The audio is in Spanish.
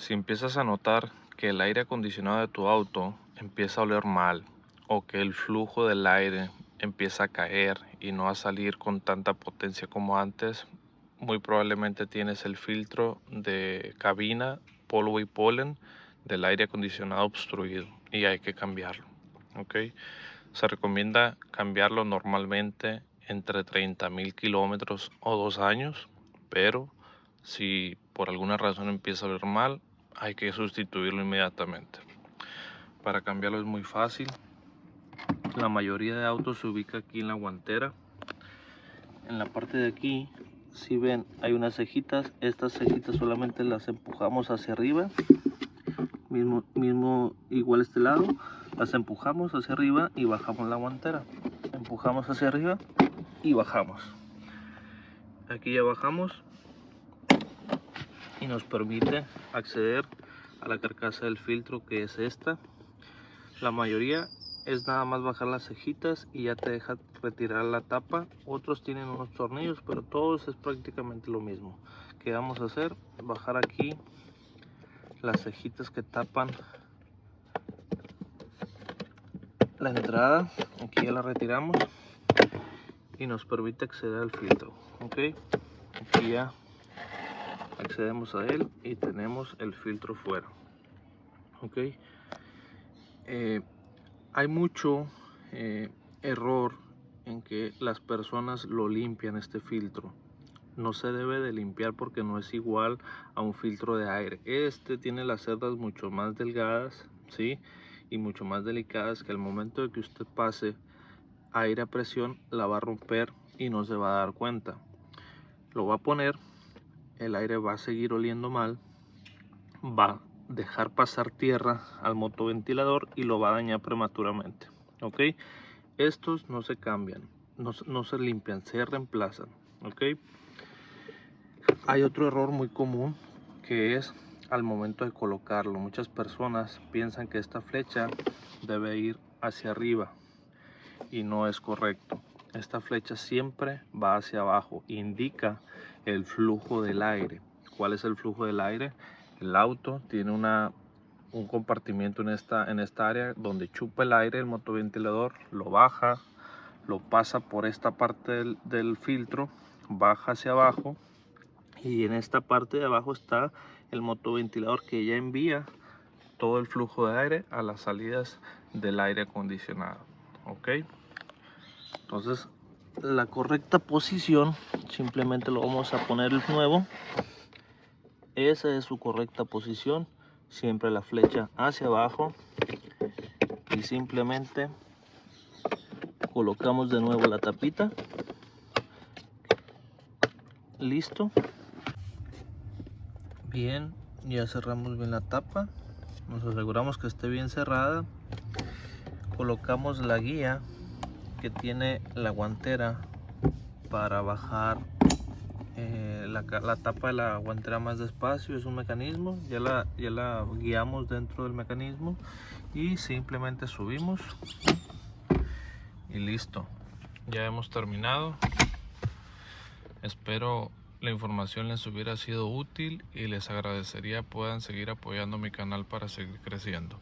Si empiezas a notar que el aire acondicionado de tu auto empieza a oler mal o que el flujo del aire empieza a caer y no a salir con tanta potencia como antes, muy probablemente tienes el filtro de cabina, polvo y polen del aire acondicionado obstruido y hay que cambiarlo. ¿Ok? Se recomienda cambiarlo normalmente entre 30,000 kilómetros o 2 años, pero si por alguna razón empieza a oler mal, hay que sustituirlo inmediatamente. Para cambiarlo es muy fácil. La mayoría de autos se ubica aquí en la guantera. En la parte de aquí, si ven, hay unas cejitas. Estas cejitas solamente las empujamos hacia arriba. Mismo igual este lado. Las empujamos hacia arriba y bajamos la guantera. Empujamos hacia arriba y bajamos. Aquí ya bajamos y nos permite acceder a la carcasa del filtro, que es esta. La mayoría es nada más bajar las cejitas y ya te deja retirar la tapa. Otros tienen unos tornillos, pero todos es prácticamente lo mismo. ¿Qué vamos a hacer? Bajar aquí las cejitas que tapan la entrada. Aquí ya la retiramos y nos permite acceder al filtro. Ok, aquí ya accedemos a él y tenemos el filtro fuera. Ok, hay mucho error en que las personas lo limpian este filtro. No se debe de limpiar porque no es igual a un filtro de aire. Este tiene las cerdas mucho más delgadas, ¿sí? Y mucho más delicadas, que al momento de que usted pase aire a presión la va a romper y no se va a dar cuenta. Lo va a poner, el aire va a seguir oliendo mal, va a dejar pasar tierra al motoventilador y lo va a dañar prematuramente. Ok, estos no se cambian, no se limpian, se reemplazan. Ok, hay otro error muy común, que es al momento de colocarlo. Muchas personas piensan que esta flecha debe ir hacia arriba y no es correcto. Esta flecha siempre va hacia abajo, indica el flujo del aire. ¿Cuál es el flujo del aire? El auto tiene un compartimiento en esta área donde chupa el aire, el motoventilador lo baja, lo pasa por esta parte del filtro, baja hacia abajo y en esta parte de abajo está el motoventilador que ya envía todo el flujo de aire a las salidas del aire acondicionado. Ok, entonces la correcta posición, simplemente lo vamos a poner el nuevo. Esa es su correcta posición, siempre la flecha hacia abajo y simplemente colocamos de nuevo la tapita. Listo. Bien, ya cerramos bien la tapa, nos aseguramos que esté bien cerrada. Colocamos la guía que tiene la guantera para bajar la tapa de la guantera más despacio. Es un mecanismo, ya la guiamos dentro del mecanismo y simplemente subimos y listo. Ya hemos terminado. Espero la información les hubiera sido útil y les agradecería puedan seguir apoyando mi canal para seguir creciendo.